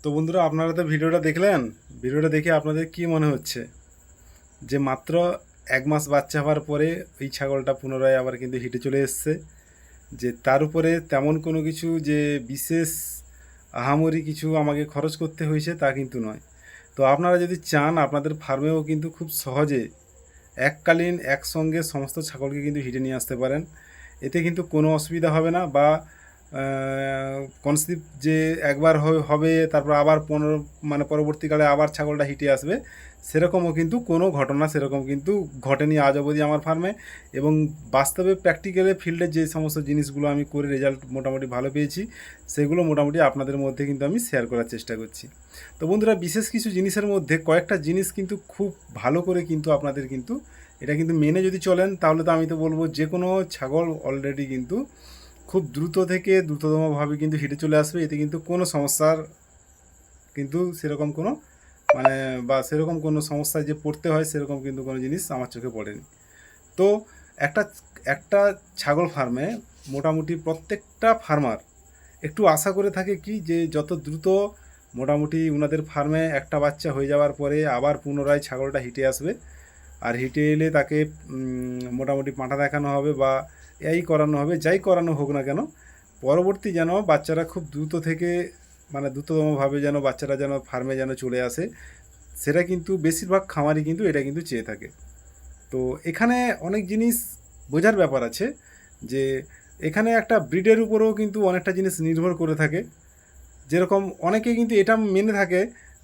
তো বন্ধুরা, আপনারা তো ভিডিওটা দেখলেন। ভিডিওটা দেখে আপনাদের কি মনে হচ্ছে যে মাত্র 1 মাস বাচ্চা হওয়ার পরে এই ছাগলটা পুনরায় আবার কিন্তু হিটে চলে এসছে, যে তার উপরে তেমন কোনো কিছু যে বিশেষ আহামরি কিছু আমাকে খরচ করতে হয়েছে তা কিন্তু নয়। তো আপনারা যদি চান আপনাদের ফার্মেও কিন্তু খুব সহজে এককালীন একসঙ্গে সমস্ত ছাগলকে কিন্তু হিটে নিয়ে আসতে পারেন। এতে কিন্তু কোনো অসুবিধা হবে না, বা কনসিভ যে একবার হবে তারপর আবার পরবর্তীকালে আবার ছাগলটা হিটে আসবে, সেরকমও কিন্তু কোনো ঘটনা সেরকম কিন্তু ঘটেনি আজ অবধি আমার ফার্মে। এবং বাস্তবে প্র্যাকটিক্যালে ফিল্ডে যে সমস্ত জিনিসগুলো আমি করে রেজাল্ট মোটামুটি ভালো পেয়েছি, সেগুলো মোটামুটি আপনাদের মধ্যে কিন্তু আমি শেয়ার করার চেষ্টা করছি। তো বন্ধুরা, বিশেষ কিছু জিনিসের মধ্যে কয়েকটা জিনিস কিন্তু খুব ভালো করে কিন্তু আপনাদের কিন্তু এটা কিন্তু মেনে যদি চলেন, তাহলে তো আমি তো বলবো যে কোনো ছাগল অলরেডি কিন্তু খুব দ্রুত থেকে দ্রুততমভাবে কিন্তু হিটে চলে আসবে। এতে কিন্তু কোনো সমস্যার কিন্তু সেরকম কোনো মানে বা সেরকম কোনো সমস্যায় যে পড়তে হয় সেরকম কিন্তু কোনো জিনিস আমার চোখে পড়েনি। তো একটা একটা ছাগল ফার্মে মোটামুটি প্রত্যেকটা ফার্মার একটু আশা করে থাকে কি, যে যত দ্রুত মোটামুটি ওনাদের ফার্মে একটা বাচ্চা হয়ে যাওয়ার পরে আবার পুনরায় ছাগলটা হিটে আসবে। আর হিটে এলে তাকে মোটামুটি পাঁঠা দেখানো হবে বা এই করানো হবে, যাই করানো হোক না কেন, পরবর্তী যেন বাচ্চারা খুব দ্রুত থেকে দ্রুততমভাবে যেন বাচ্চারা যেন ফার্মে যেন চলে আসে, সেটা কিন্তু বেশিরভাগ খামারই কিন্তু এটা কিন্তু চেয়ে থাকে। তো এখানে অনেক জিনিস বোঝার ব্যাপার আছে, যে এখানে একটা ব্রিডের উপরেও কিন্তু অনেকটা জিনিস নির্ভর করে থাকে। যেরকম অনেকে কিন্তু এটা মেনে থাকে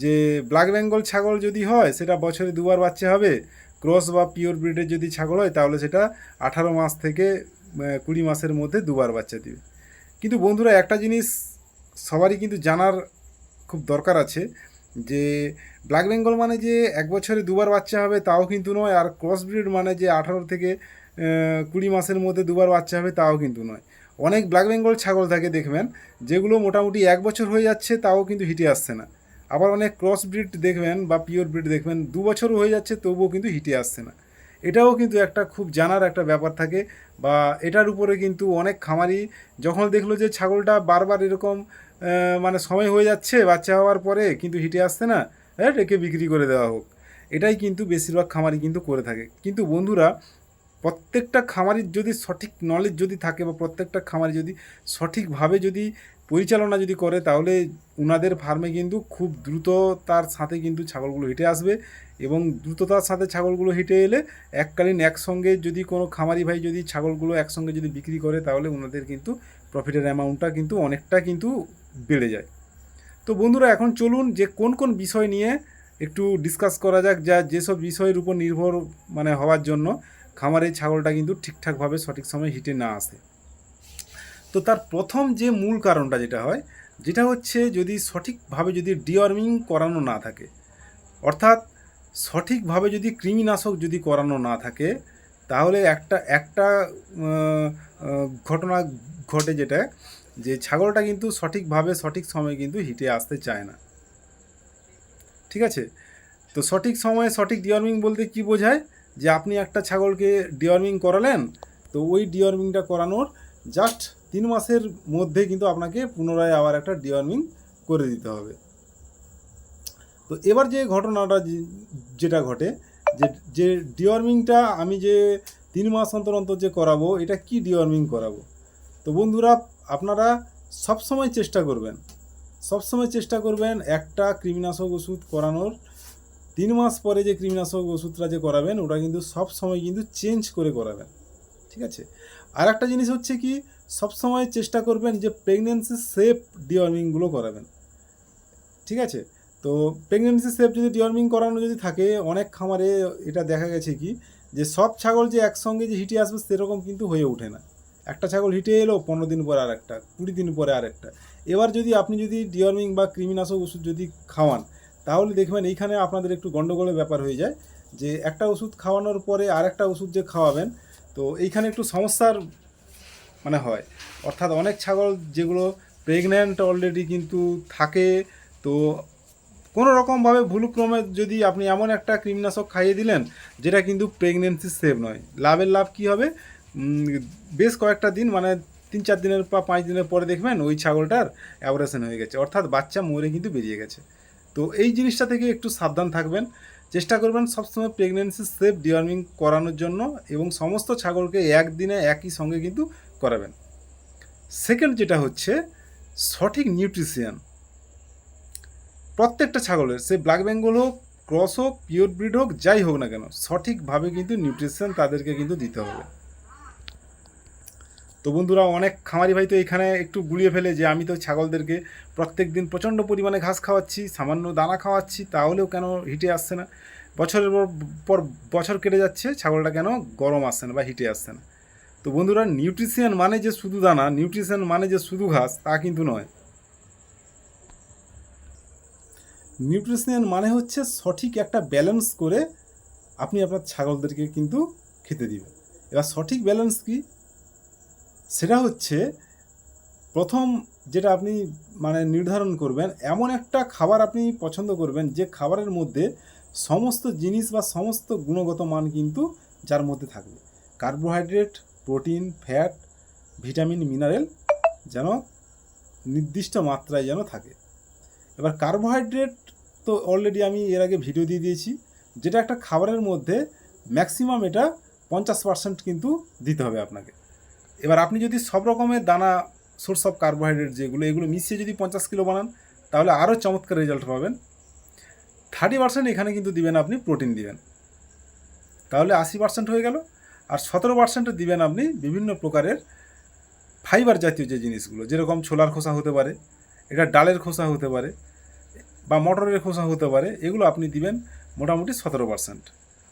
যে ব্ল্যাক বেঙ্গল ছাগল যদি হয় সেটা বছরে দুবার বাচ্চা হবে, ক্রস বা পিওর ব্রিডের যদি ছাগল হয় তাহলে সেটা 18 মাস থেকে 20 মাসের মধ্যে দুবার বাচ্চা দিবে। কিন্তু বন্ধুরা, একটা জিনিস সবারই কিন্তু জানার খুব দরকার আছে, যে ব্ল্যাক বেঙ্গল মানে যে 1 বছরে দুবার বাচ্চা হবে তাও কিন্তু নয়, আর ক্রস ব্রিড মানে যে 18 থেকে 20 মাসের মধ্যে দুবার বাচ্চা হবে তাও কিন্তু নয়। অনেক ব্ল্যাক বেঙ্গল ছাগল থাকে দেখবেন, যেগুলো মোটামুটি 1 বছর হয়ে যাচ্ছে তাও কিন্তু হিটে আসছে না। আবার অনেক ক্রস ব্রিড দেখবেন বা পিওর ব্রিড দেখবেন 2 বছরও হয়ে যাচ্ছে তবুও কিন্তু হিটে আসছে না। এটাও কিন্তু একটা খুব জানার একটা ব্যাপার থাকে, বা এটার উপরে কিন্তু অনেক খামারি যখন দেখলো যে ছাগলটা বারবার এরকম সময় হয়ে যাচ্ছে বাচ্চা হওয়ার পরে কিন্তু হিটে আসছে না, হ্যাঁ একে বিক্রি করে দেওয়া হোক, এটাই কিন্তু বেশিরভাগ খামারি কিন্তু করে থাকে। কিন্তু বন্ধুরা, প্রত্যেকটা খামারির যদি সঠিক নলেজ যদি থাকে বা প্রত্যেকটা খামারি যদি সঠিকভাবে যদি পরিচালনা যদি করে, তাহলে ওনাদের ফার্মে কিন্তু খুব দ্রুততার সাথে কিন্তু ছাগলগুলো হিটে আসবে। এবং দ্রুততার সাথে ছাগলগুলো হিটে এলে এককালীন একসঙ্গে যদি কোনো খামারি ভাই যদি ছাগলগুলো একসঙ্গে যদি বিক্রি করে, তাহলে ওনাদের কিন্তু প্রফিটের অ্যামাউন্টটা কিন্তু অনেকটা কিন্তু বেড়ে যায়। তো বন্ধুরা, এখন চলুন যে কোন কোন বিষয় নিয়ে একটু ডিসকাস করা যাক, যা যেসব বিষয়ের উপর নির্ভর হওয়ার জন্য খামারের ছাগলটা কিন্তু ঠিকঠাকভাবে সঠিক সময় হিটে না আসে। তো তার প্রথম যে মূল কারণটা যেটা হয়, যেটা হচ্ছে যদি সঠিকভাবে যদি ডিওয়ার্মিং করানো না থাকে, অর্থাৎ সঠিকভাবে যদি কৃমিনাশক যদি করানো না থাকে, তাহলে একটা একটা ঘটনা ঘটে, যেটা যে ছাগলটা কিন্তু সঠিকভাবে সঠিক সময়ে কিন্তু হিটে আসতে চায় না। ঠিক আছে? তো সঠিক সময়ে সঠিক ডিওয়ার্মিং বলতে কি বোঝায়, যে আপনি একটা ছাগলকে ডিওয়ার্মিং করালেন, তো ওই ডিওয়ার্মিংটা করানোর জাস্ট 3 মাসের মধ্যে কিন্তু আপনাকে পুনরায় আবার একটা ডিওয়ার্মিং করে দিতে হবে। তো এবার যে ঘটনাটা যেটা ঘটে, যে যে ডিওয়ার্মিংটা আমি যে 3 মাস অন্তর অন্তর যে করাবো, এটা কি ডিওয়ার্মিং করাবো। তো বন্ধুরা, আপনারা সবসময় চেষ্টা করবেন একটা কৃমিনাশক ওষুধ করানোর 3 মাস পরে যে কৃমিনাশক ওষুধটা যে করাবেন, ওটা কিন্তু সব সময় কিন্তু চেঞ্জ করে করাবেন। ঠিক আছে? আর একটা জিনিস হচ্ছে কি, সবসময় চেষ্টা করবেন যে প্রেগনেন্সি সেফ ডিওয়ার্মিংগুলো করাবেন। ঠিক আছে? তো প্রেগনেন্সি সেফ যদি ডিওয়ার্মিং করানো যদি থাকে, অনেক খামারে এটা দেখা গেছে কি, যে সব ছাগল যে একসঙ্গে যে হিটে আসবে সেরকম কিন্তু হয়ে ওঠে না। একটা ছাগল হিটে এলো, 15 দিন পরে আরেকটা, 20 দিন পরে আরেকটা। এবার যদি আপনি যদি ডিওয়ার্মিং বা কৃমিনাশক ওষুধ যদি খাওয়ান, তাহলে দেখবেন এইখানে আপনাদের একটু গণ্ডগোলের ব্যাপার হয়ে যায়, যে একটা ওষুধ খাওয়ানোর পরে আরেকটা ওষুধ যে খাওয়াবেন, তো এইখানে একটু সমস্যার হয়। অর্থাৎ অনেক ছাগল যেগুলো প্রেগন্যান্ট অলরেডি কিন্তু থাকে, তো কোনো রকমভাবে ভুলক্রমে যদি আপনি এমন একটা কৃমিনাশক খাইয়ে দিলেন যেটা কিন্তু প্রেগনেন্সি সেভ নয়, লাভের লাভ কী হবে, বেশ কয়েকটা দিন 3-4 দিনের বা 5 দিনের পরে দেখবেন ওই ছাগলটার অ্যাবরেশন হয়ে গেছে, অর্থাৎ বাচ্চা মরে কিন্তু বেরিয়ে গেছে। তো এই জিনিসটা থেকে একটু সাবধান থাকবেন, চেষ্টা করবেন সবসময় প্রেগনেন্সি সেফ ডিওয়ার্মিং করানোর জন্য এবং সমস্ত ছাগলকে একদিনে একই সঙ্গে কিন্তু করাবেন। সেকেন্ড যেটা হচ্ছে সঠিক নিউট্রিশন। প্রত্যেকটা ছাগলের, সে ব্ল্যাক বেঙ্গল হোক, ক্রস হোক, পিওর ব্রিড হোক, যাই হোক না কেন, সঠিকভাবে কিন্তু নিউট্রিশন তাদেরকে কিন্তু দিতে হবে। তো বন্ধুরা, অনেক খামারি ভাই তো এখানে একটু গুলিয়ে ফেলে যে আমি তো ছাগলদেরকে প্রত্যেক দিন প্রচণ্ড পরিমাণে ঘাস খাওয়াচ্ছি, সামান্য দানা খাওয়াচ্ছি, তাহলেও কেন হিটে আসছে না, বছরের পর বছর কেটে যাচ্ছে, ছাগলটা কেন গরম আসছে না বা হিটে আসছে না। তো বন্ধুরা, নিউট্রিশন মানে যে শুধু দানা, নিউট্রিশন মানে যে শুধু ঘাস, তা কিন্তু নয়। নিউট্রিশন মানে হচ্ছে সঠিক একটা ব্যালেন্স করে আপনি আপনার ছাগলদেরকে কিন্তু খেতে দিবেন। এবার সঠিক ব্যালেন্স কি, সেটা হচ্ছে প্রথম যেটা আপনি মানে নির্ধারণ করবেন, এমন একটা খাবার আপনি পছন্দ করবেন যে খাবারের মধ্যে সমস্ত জিনিস বা সমস্ত গুণগত মান কিন্তু যার মধ্যে থাকবে। Carbohydrate, protein, fat, vitamin, mineral যেন নির্দিষ্ট মাত্রায় যেন থাকে। এবার কার্বোহাইড্রেট তো অলরেডি আমি এর আগে ভিডিও দিয়ে দিয়েছি, যেটা একটা খাবারের মধ্যে ম্যাক্সিমাম এটা 50% কিন্তু দিতে হবে আপনাকে। এবার আপনি যদি সব রকমের দানা, সোর্স অফ কার্বোহাইড্রেট যেগুলো, এগুলো মিশিয়ে যদি 50 কিলো বানান, তাহলে আরও চমৎকার রেজাল্ট পাবেন। 30% এখানে কিন্তু দিবেন আপনি প্রোটিন দিবেন, তাহলে 80% হয়ে গেল। আর 17% দিবেন আপনি বিভিন্ন প্রকারের ফাইবার জাতীয় যে জিনিসগুলো, যেরকম ছোলার খোসা হতে পারে, এটা ডালের খোসা হতে পারে, বা মটরের খোসা হতে পারে, এগুলো আপনি দিবেন মোটামুটি 17%।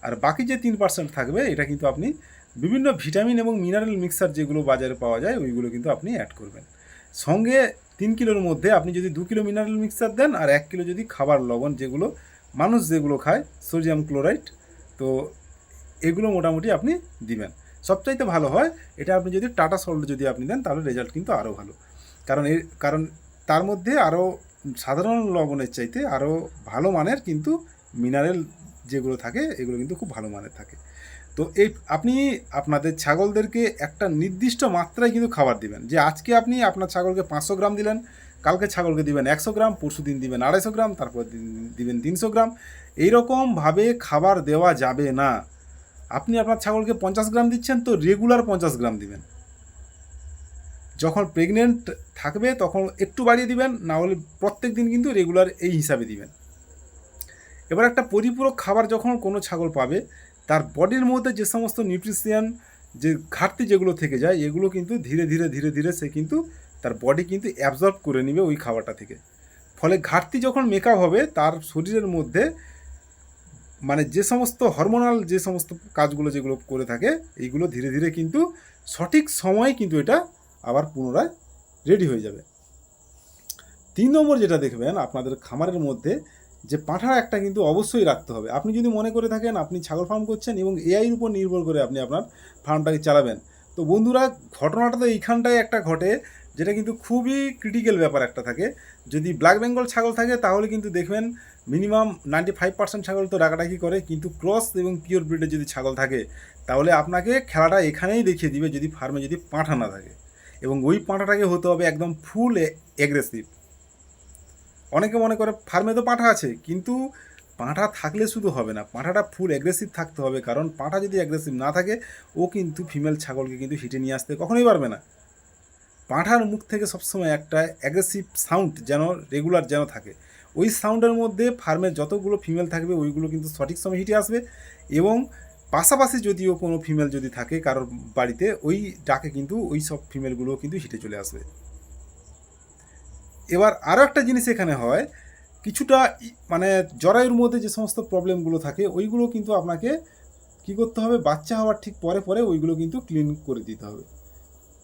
আর বাকি যে 3% থাকবে, এটা কিন্তু আপনি বিভিন্ন ভিটামিন এবং মিনারেল মিক্সার যেগুলো বাজারে পাওয়া যায়, ওইগুলো কিন্তু আপনি অ্যাড করবেন। সঙ্গে 3 কিলোর মধ্যে আপনি যদি 2 কিলো মিনারেল মিক্সার দেন, আর 1 কিলো যদি খাবার লবণ, যেগুলো মানুষ যেগুলো খায়, সোডিয়াম ক্লোরাইড, তো এগুলো মোটামুটি আপনি দিবেন। সবচাইতে ভালো হয় এটা আপনি যদি টাটা সল্ট যদি আপনি দেন, তাহলে রেজাল্ট কিন্তু আরও ভালো। কারণ তার মধ্যে আরও সাধারণ লবণের চাইতে আরও ভালো মানের কিন্তু মিনারেল যেগুলো থাকে, এগুলো কিন্তু খুব ভালো মানের থাকে। তো এই আপনি আপনাদের ছাগলদেরকে একটা নির্দিষ্ট মাত্রায় কিন্তু খাবার দিবেন, যে আজকে আপনি আপনার ছাগলকে 500 গ্রাম দিলেন, কালকে ছাগলকে দিবেন 100 গ্রাম, পরশু দিন দিবেন 250 গ্রাম, তারপর দিবেন 300 গ্রাম। এইরকমভাবে খাবার দেওয়া যাবে না। আপনি আপনার ছাগলকে 50 গ্রাম দিচ্ছেন, তো রেগুলার 50 গ্রাম দিবেন। যখন প্রেগনেন্ট থাকবে তখন একটু বাড়িয়ে দিবেন, না হলে প্রত্যেক দিন কিন্তু রেগুলার এই হিসাবে দিবেন। এবার একটা পরিপূরক খাবার যখন কোনো ছাগল পাবে, তার বডির মধ্যে যে সমস্ত নিউট্রিশন, যে ঘাটতি যেগুলো থেকে যায়, এগুলো কিন্তু ধীরে ধীরে ধীরে ধীরে সে কিন্তু তার বডি কিন্তু অ্যাবজর্ব করে নেবে ওই খাবারটা থেকে। ফলে ঘাটতি যখন মেকআপ হবে, তার শরীরের মধ্যে মানে যে সমস্ত হরমোনাল যে সমস্ত কাজগুলো যেগুলো করে থাকে, এইগুলো ধীরে ধীরে কিন্তু সঠিক সময়ে কিন্তু এটা আবার পুনরায় রেডি হয়ে যাবে। 3 নম্বর যেটা দেখবেন আপনাদের খামারের মধ্যে, যে পাঁঠা একটা কিন্তু অবশ্যই রাখতে হবে। আপনি যদি মনে করে থাকেন আপনি ছাগল ফার্ম করছেন এবং এআইয়ের উপর নির্ভর করে আপনি আপনার ফার্মটাকে চালাবেন, তো বন্ধুরা, ঘটনাটা তো এইখানটায় একটা ঘটে, যেটা কিন্তু খুবই ক্রিটিক্যাল ব্যাপার একটা থাকে। যদি ব্ল্যাক বেঙ্গল ছাগল থাকে, তাহলে কিন্তু দেখবেন মিনিমাম 95% ছাগল তো ডাকাডাকি করে, কিন্তু ক্রস এবং পিওর ব্রিডের যদি ছাগল থাকে, তাহলে আপনাকে খেলাটা এখানেই দেখিয়ে দিবে, যদি ফার্মে যদি পাঁঠা না থাকে। এবং ওই পাঁঠাটাকে হতে হবে একদম ফুল অ্যাগ্রেসিভ। অনেকে মনে করে ফার্মে তো পাঁঠা আছে, কিন্তু পাঁঠা থাকলে শুধু হবে না, পাঁঠাটা ফুল অ্যাগ্রেসিভ থাকতে হবে। কারণ পাঁঠা যদি অ্যাগ্রেসিভ না থাকে, ও কিন্তু ফিমেল ছাগলকে কিন্তু হিটে নিয়ে আসতে কখনোই পারবে না। পাঁঠার মুখ থেকে সবসময় একটা অ্যাগ্রেসিভ সাউন্ড যেন রেগুলার যেন থাকে। ওই সাউন্ডের মধ্যে ফার্মের যতগুলো ফিমেল থাকবে, ওইগুলো কিন্তু সঠিক সময় হিটে আসবে। এবং পাশাপাশি যদিও কোনো ফিমেল যদি থাকে কারোর বাড়িতে, ওই ডাকে কিন্তু ওই সব ফিমেলগুলো কিন্তু হিটে চলে আসবে। এবার আরও একটা জিনিস এখানে হয়, কিছুটা মানে জরায়ুর মধ্যে যে সমস্ত প্রবলেমগুলো থাকে, ওইগুলো কিন্তু আপনাকে কী করতে হবে, বাচ্চা হওয়ার ঠিক পরে পরে ওইগুলো কিন্তু ক্লিন করে দিতে হবে।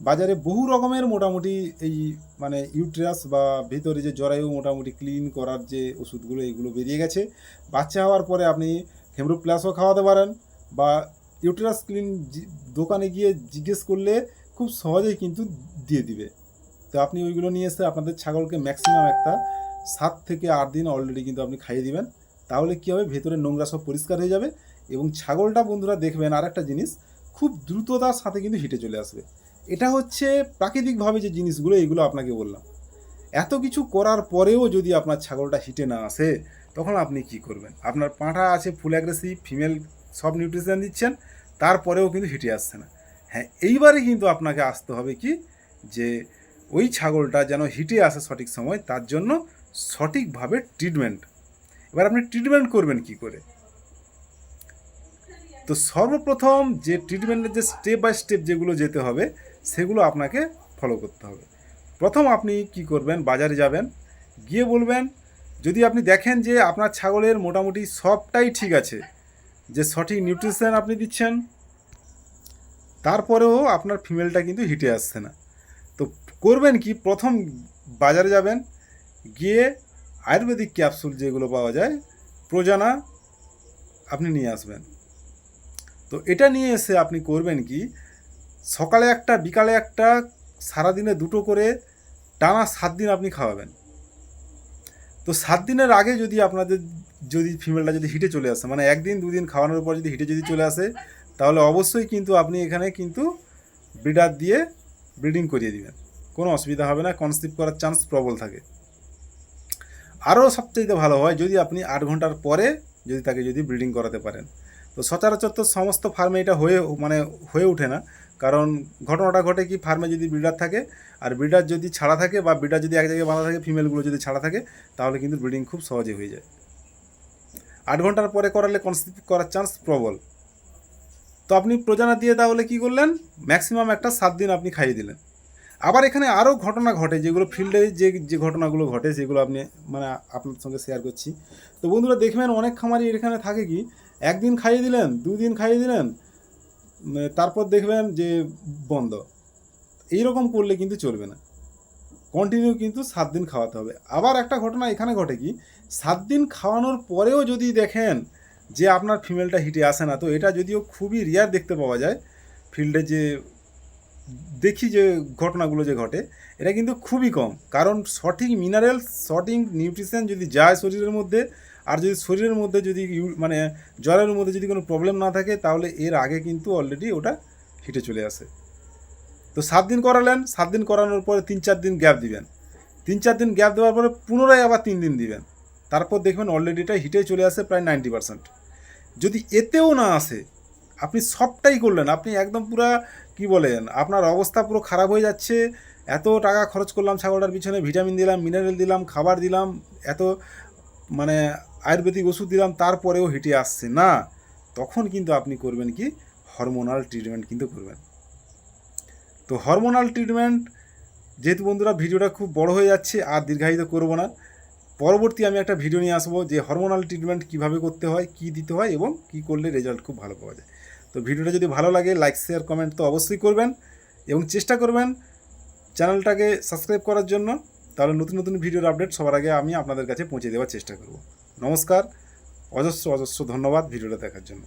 বাজারে বহু রকমের মোটামুটি এই মানে ইউট্রাস বা ভিতরে যে জরায়ু মোটামুটি ক্লিন করার যে ওষুধগুলো, এগুলো বেরিয়ে গেছে। বাচ্চা হওয়ার পরে আপনি হেমরো প্লাসও খাওয়াতে পারেন, বা ইউট্রাস ক্লিন দোকানে গিয়ে জিজ্ঞেস করলে খুব সহজেই কিন্তু দিয়ে দিবে। তো আপনি ওইগুলো নিয়ে এসে আপনাদের ছাগলকে ম্যাক্সিমাম একটা 7 থেকে 8 দিন অলরেডি কিন্তু আপনি খাইয়ে দিবেন। তাহলে কী হবে, ভেতরে নোংরা সব পরিষ্কার হয়ে যাবে। এবং ছাগলটা বন্ধুরা দেখবেন আর একটা জিনিস, খুব দ্রুততার সাথে কিন্তু হিটে চলে আসবে। এটা হচ্ছে প্রাকৃতিকভাবে যে জিনিসগুলো এইগুলো আপনাকে বললাম। এত কিছু করার পরেও যদি আপনার ছাগলটা হিটে না আসে, তখন আপনি কি করবেন? আপনার পাঁঠা আছে ফুল অ্যাগ্রেসিভ, ফিমেল সব নিউট্রিশন দিচ্ছেন, তারপরেও কিন্তু হিটে আসছে না। হ্যাঁ, এইবারে কিন্তু আপনাকে আসতে হবে কি, যে ওই ছাগলটা যেন হিটে আসে সঠিক সময়, তার জন্য সঠিকভাবে ট্রিটমেন্ট। এবার আপনি ট্রিটমেন্ট করবেন কি করে? তো সর্বপ্রথম যে ট্রিটমেন্টের যে স্টেপ বাই স্টেপ যেগুলো যেতে হবে, সেগুলো আপনাকে ফলো করতে হবে। প্রথম আপনি কি করবেন, বাজারে যাবেন, গিয়ে বলবেন, যদি আপনি দেখেন যে আপনার ছাগলের মোটামুটি সবটাই ঠিক আছে, যে সঠিক নিউট্রিশন আপনি দিচ্ছেন, তারপরেও আপনার ফিমেলটা কিন্তু হিটে আসছে না, তো করবেন কি, প্রথম বাজারে যাবেন, গিয়ে আয়ুর্বেদিক ক্যাপসুল যেগুলো পাওয়া যায়, প্রোজানা আপনি নিয়ে আসবেন। তো এটা নিয়ে এসে আপনি করবেন কি, সকালে একটা বিকালে একটা, সারাদিনে 2টো করে টানা 7 দিন আপনি খাওয়াবেন। তো 7 দিনের আগে যদি আপনাদের যদি ফিমেলটা যদি হিটে চলে আসে, মানে 1 দিন 2 দিন খাওয়ানোর পর যদি হিটে যদি চলে আসে, তাহলে অবশ্যই কিন্তু আপনি এখানে কিন্তু ব্রিডার দিয়ে ব্রিডিং করিয়ে দিবেন, কোনো অসুবিধা হবে না, কনসিভ করার চান্স প্রবল থাকে। আরও সবচেয়ে ভালো হয় যদি আপনি 8 ঘন্টার পরে যদি তাকে যদি ব্রিডিং করাতে পারেন। তো সচরাচর তো সমস্ত ফার্মে এটা হয়ে ওঠে না, কারণ ঘটনাটা ঘটে কি, ফার্মে যদি ব্রিডার থাকে আর ব্রিডার যদি ছাড়া থাকে, বা ব্রিডার যদি এক জায়গায় বাঁধা থাকে, ফিমেলগুলো যদি ছাড়া থাকে, তাহলে কিন্তু ব্রিডিং খুব সহজে হয়ে যায়। 8 ঘন্টার পরে করালে কনসিভ করার চান্স প্রবল। তো আপনি প্রজানা দিয়ে তাহলে কী করলেন, ম্যাক্সিমাম একটা 7 দিন আপনি খাইয়ে দিলেন। আবার এখানে আরও ঘটনা ঘটে, যেগুলো ফিল্ডে যে ঘটনাগুলো ঘটে, সেগুলো আপনি মানে আপনার সঙ্গে শেয়ার করছি। তো বন্ধুরা দেখবেন, অনেক খামারি এখানে থাকে কি, 1 দিন খাইয়ে দিলেন, 2 দিন খাইয়ে দিলেন, তারপর দেখবেন যে বন্ধ। এইরকম করলে কিন্তু চলবে না, কন্টিনিউ কিন্তু 7 দিন খাওয়াতে হবে। আবার একটা ঘটনা এখানে ঘটে কি, 7 দিন খাওয়ানোর পরেও যদি দেখেন যে আপনার ফিমেলটা হিটে আসে না, তো এটা যদিও খুবই রেয়ার দেখতে পাওয়া যায় ফিল্ডে, যে দেখি যে ঘটনাগুলো যে ঘটে, এটা কিন্তু খুবই কম। কারণ সঠিক মিনারেলস, সঠিক নিউট্রিশন যদি যায় শরীরের মধ্যে, আর যদি শরীরের মধ্যে যদি মানে জলের মধ্যে যদি কোনো প্রবলেম না থাকে, তাহলে এর আগে কিন্তু অলরেডি ওটা হিটে চলে আসে। তো 7 দিন করালেন, 7 দিন করানোর পরে 3-4 দিন গ্যাপ দিবেন, 3-4 দিন গ্যাপ দেওয়ার পরে পুনরায় আবার 3 দিন দিবেন, তারপর দেখবেন অলরেডি এটা হিটে চলে আসে প্রায় 90%। যদি এতেও না আসে, আপনি সবটাই করলেন, আপনি একদম পুরা কি বলেন, আপনার অবস্থা পুরো খারাপ হয়ে যাচ্ছে, এত টাকা খরচ করলাম ছাগলটার পিছনে, ভিটামিন দিলাম, মিনারেল দিলাম, খাবার দিলাম, এত মানে আয়ুর্বেদিক ওষুধ দিলাম, তারপরেও হিটে আসছে না, তখন কিন্তু আপনি করবেন কি, হরমোনাল ট্রিটমেন্ট কিন্তু করবেন। তো হরমোনাল ট্রিটমেন্ট, যেহেতু বন্ধুরা ভিডিওটা খুব বড় হয়ে যাচ্ছে, আর দীর্ঘায়িত করব না, পরবর্তী আমি একটা ভিডিও নিয়ে আসবো যে হরমোনাল ট্রিটমেন্ট কীভাবে করতে হয়, কী দিতে হয়, এবং কী করলে রেজাল্ট খুব ভালো পাওয়া যায়। তো ভিডিওটা যদি ভালো লাগে, লাইক শেয়ার কমেন্ট তো অবশ্যই করবেন, এবং চেষ্টা করবেন চ্যানেলটাকে সাবস্ক্রাইব করার জন্য, তাহলে নতুন নতুন ভিডিওর আপডেট সবার আগে আমি আপনাদের কাছে পৌঁছে দেওয়ার চেষ্টা করব। নমস্কার, অজস্র অজস্র ধন্যবাদ ভিডিওটা দেখার জন্য।